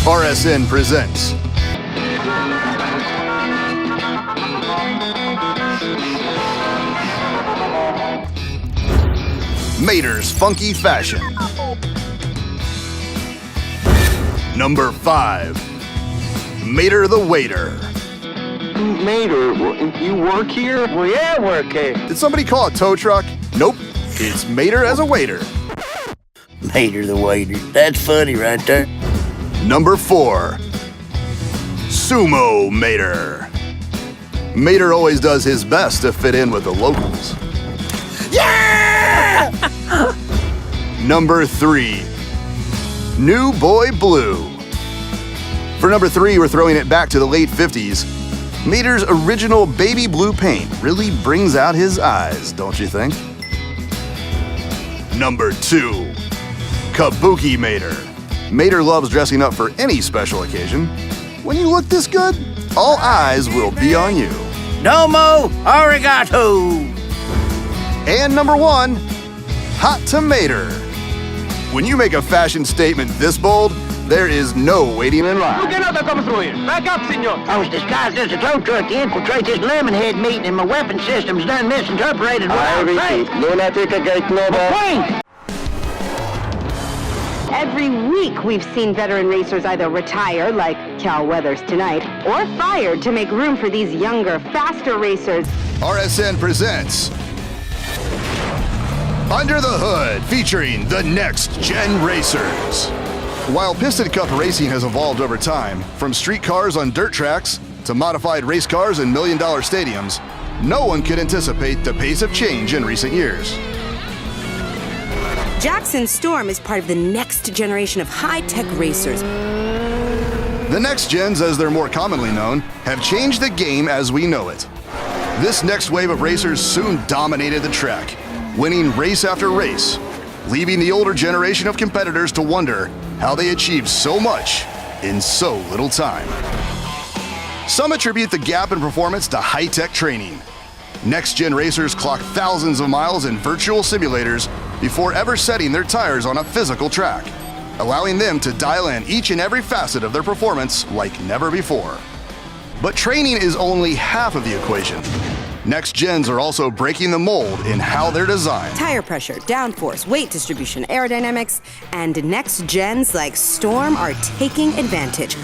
RSN presents Mater's Funky Fashion. Number 5, Mater the Waiter. Mater, you work here? Well, yeah, I work here. Did somebody call a tow truck? Nope, it's Mater as a waiter. Mater the waiter. That's funny right there. Number 4, Sumo Mater. Mater always does his best to fit in with the locals. Yeah! Number 3, New Boy Blue. For number 3, we're throwing it back to the late 50s. Mater's original baby blue paint really brings out his eyes, don't you think? Number 2, Kabuki Mater. Mater loves dressing up for any special occasion. When you look this good, all eyes will be on you. Domo arigato. And number 1, Hot Tomater. When you make a fashion statement this bold, there is no waiting in line. Back up, senor. I was disguised as a tow truck to infiltrate this Lemonhead meeting, and my weapon system's done misinterpreted what I say. McQueens! Every week we've seen veteran racers either retire, like Cal Weathers tonight, or fired to make room for these younger, faster racers. RSN presents Under the Hood, featuring the Next Gen Racers. While Piston Cup racing has evolved over time, from street cars on dirt tracks to modified race cars in million-dollar stadiums, no one could anticipate the pace of change in recent years. Jackson Storm is part of the next generation of high-tech racers. The Next Gens, as they're more commonly known, have changed the game as we know it. This next wave of racers soon dominated the track, winning race after race, leaving the older generation of competitors to wonder how they achieved so much in so little time. Some attribute the gap in performance to high-tech training. Next-gen racers clock thousands of miles in virtual simulators before ever setting their tires on a physical track, allowing them to dial in each and every facet of their performance like never before. But training is only half of the equation. Next Gens are also breaking the mold in how they're designed. Tire pressure, downforce, weight distribution, aerodynamics, and next gens like Storm are taking advantage.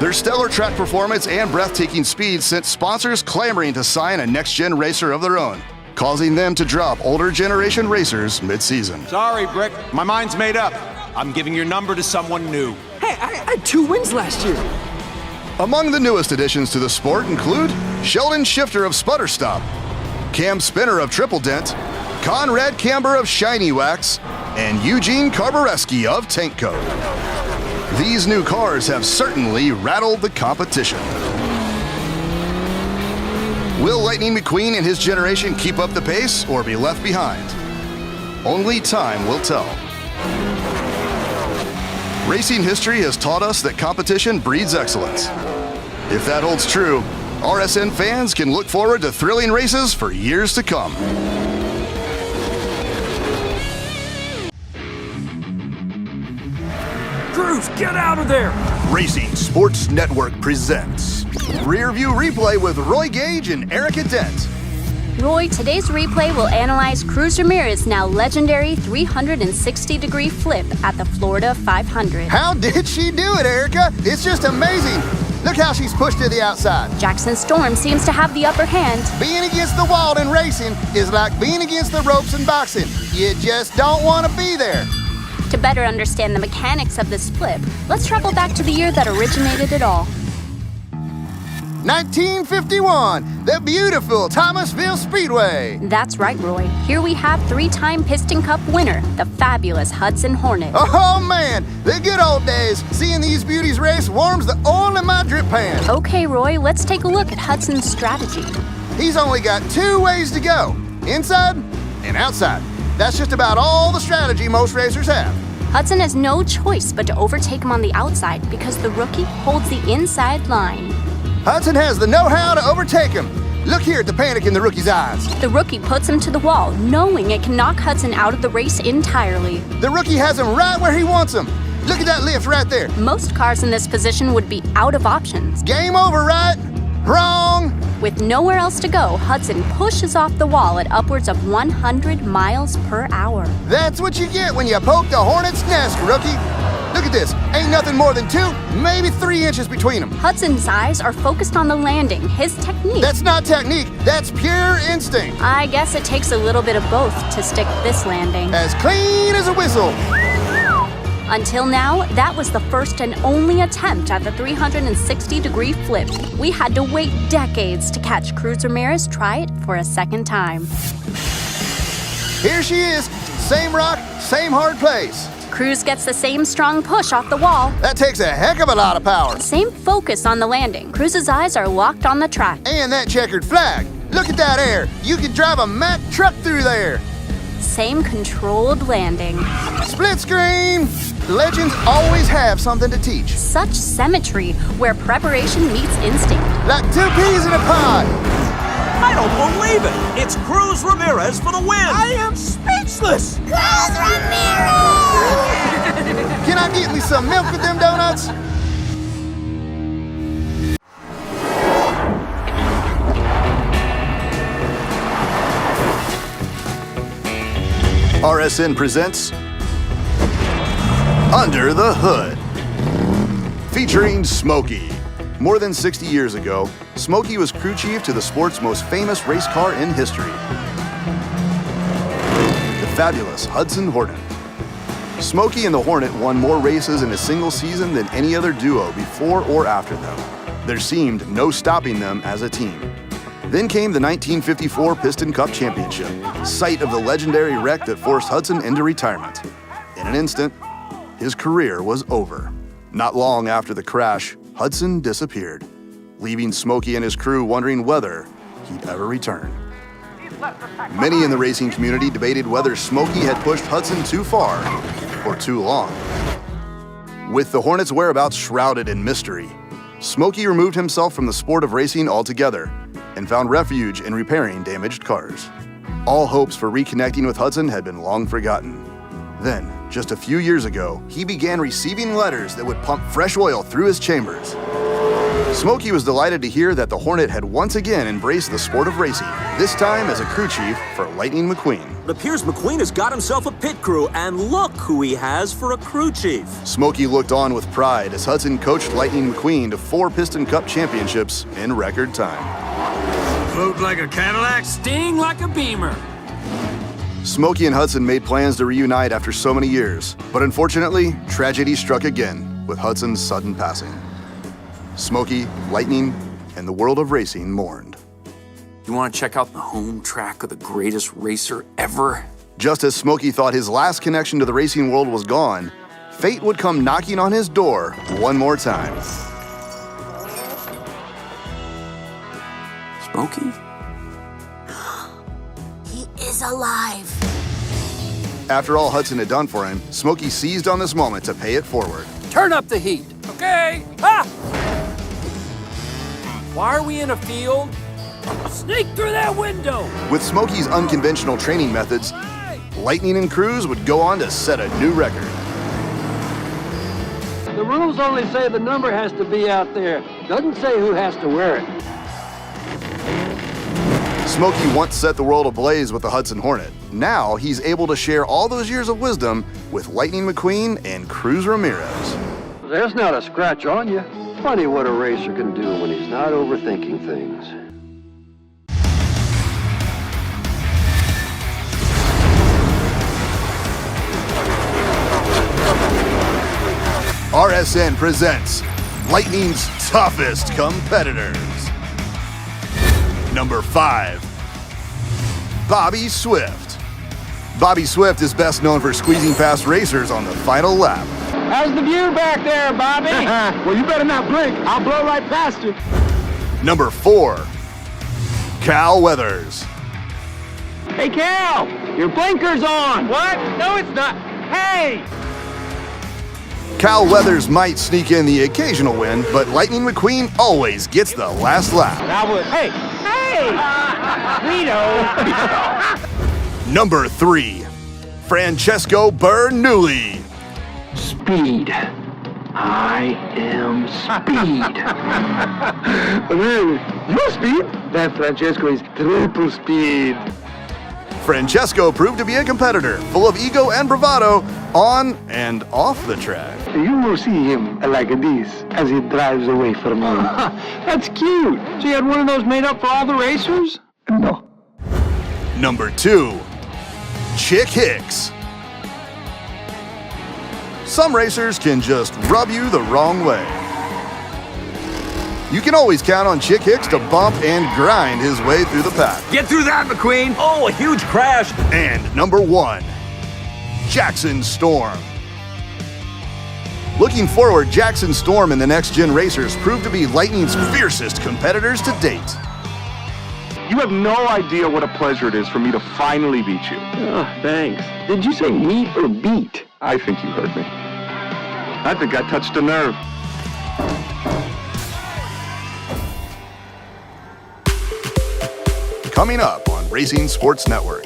Their stellar track performance and breathtaking speed sent sponsors clamoring to sign a next-gen racer of their own, causing them to drop older generation racers mid-season. Sorry, Brick. My mind's made up. I'm giving your number to someone new. Hey, I had 2 wins last year. Among the newest additions to the sport include Sheldon Shifter of Sputter Stop, Cam Spinner of Triple Dent, Conrad Camber of Shiny Wax, and Eugene Carbureski of Tank Code. These new cars have certainly rattled the competition. Will Lightning McQueen and his generation keep up the pace or be left behind? Only time will tell. Racing history has taught us that competition breeds excellence. If that holds true, RSN fans can look forward to thrilling races for years to come. Cruz, get out of there! Racing Sports Network presents Rearview Replay with Roy Gage and Erica Dent. Roy, today's replay will analyze Cruz Ramirez' now legendary 360-degree flip at the Florida 500. How did she do it, Erica? It's just amazing. Look how she's pushed to the outside. Jackson Storm seems to have the upper hand. Being against the wall in racing is like being against the ropes in boxing. You just don't want to be there. To better understand the mechanics of this flip, let's travel back to the year that originated it all. 1951, the beautiful Thomasville Speedway. That's right, Roy. Here we have 3-time Piston Cup winner, the fabulous Hudson Hornet. Oh man, the good old days. Seeing these beauties race warms the oil in my drip pan. Okay, Roy, let's take a look at Hudson's strategy. He's only got 2 ways to go, inside and outside. That's just about all the strategy most racers have. Hudson has no choice but to overtake him on the outside because the rookie holds the inside line. Hudson has the know-how to overtake him. Look here at the panic in the rookie's eyes. The rookie puts him to the wall, knowing it can knock Hudson out of the race entirely. The rookie has him right where he wants him. Look at that lift right there. Most cars in this position would be out of options. Game over, right? Wrong. With nowhere else to go, Hudson pushes off the wall at upwards of 100 miles per hour. That's what you get when you poke the hornet's nest, rookie. Look at this. Ain't nothing more than 2, maybe 3 inches between them. Hudson's eyes are focused on the landing, his technique. That's not technique. That's pure instinct. I guess it takes a little bit of both to stick this landing. As clean as a whistle. Until now, that was the first and only attempt at the 360-degree flip. We had to wait decades to catch Cruz Ramirez try it for a second time. Here she is. Same rock, same hard place. Cruz gets the same strong push off the wall. That takes a heck of a lot of power. Same focus on the landing. Cruz's eyes are locked on the track. And that checkered flag. Look at that air. You could drive a Mack truck through there. Same controlled landing. Split screen. Legends always have something to teach. Such symmetry, where preparation meets instinct. Like 2 peas in a pod. I don't believe it! It's Cruz Ramirez for the win! I am speechless! Cruz Ramirez! Can I get me some milk with them donuts? RSN presents Under the Hood, featuring Smokey. More than 60 years ago, Smokey was crew chief to the sport's most famous race car in history, the fabulous Hudson Hornet. Smokey and the Hornet won more races in a single season than any other duo before or after them. There seemed no stopping them as a team. Then came the 1954 Piston Cup Championship, site of the legendary wreck that forced Hudson into retirement. In an instant, his career was over. Not long after the crash, Hudson disappeared, leaving Smokey and his crew wondering whether he'd ever return. Many in the racing community debated whether Smokey had pushed Hudson too far or too long. With the Hornet's whereabouts shrouded in mystery, Smokey removed himself from the sport of racing altogether and found refuge in repairing damaged cars. All hopes for reconnecting with Hudson had been long forgotten. Then, just a few years ago, he began receiving letters that would pump fresh oil through his chambers. Smokey was delighted to hear that the Hornet had once again embraced the sport of racing, this time as a crew chief for Lightning McQueen. It appears McQueen has got himself a pit crew, and look who he has for a crew chief. Smokey looked on with pride as Hudson coached Lightning McQueen to 4 Piston Cup championships in record time. Float like a Cadillac, sting like a Beamer. Smokey and Hudson made plans to reunite after so many years, but unfortunately, tragedy struck again with Hudson's sudden passing. Smokey, Lightning, and the world of racing mourned. You want to check out the home track of the greatest racer ever? Just as Smokey thought his last connection to the racing world was gone, fate would come knocking on his door one more time. Smokey? He is alive. After all Hudson had done for him, Smokey seized on this moment to pay it forward. Turn up the heat, okay? Ah! Why are we in a field? Sneak through that window! With Smokey's unconventional training methods, Lightning and Cruz would go on to set a new record. The rules only say the number has to be out there. Doesn't say who has to wear it. Smokey once set the world ablaze with the Hudson Hornet. Now he's able to share all those years of wisdom with Lightning McQueen and Cruz Ramirez. There's not a scratch on you. Funny what a racer can do when he's not overthinking things. RSN presents Lightning's toughest competitors. Number 5, Bobby Swift. Bobby Swift is best known for squeezing past racers on the final lap. How's the view back there, Bobby? Well, you better not blink. I'll blow right past you. Number 4, Cal Weathers. Hey, Cal, your blinker's on. What? No, it's not. Hey! Cal Weathers might sneak in the occasional win, but Lightning McQueen always gets the last lap. I would. Hey! Rito! Number 3, Francesco Bernoulli. Speed speed. I am speed. Your speed? That Francesco is triple speed. Francesco proved to be a competitor, full of ego and bravado, on and off the track. You will see him like this as he drives away from me. That's cute. So you had one of those made up for all the racers? No. Number 2, Chick Hicks. Some racers can just rub you the wrong way. You can always count on Chick Hicks to bump and grind his way through the pack. Get through that, McQueen! Oh, a huge crash! And number 1, Jackson Storm. Looking forward, Jackson Storm and the Next Gen Racers proved to be Lightning's fiercest competitors to date. You have no idea what a pleasure it is for me to finally beat you. Oh, thanks. Did you say meet or beat? I think you heard me. I think I touched a nerve. Coming up on Racing Sports Network.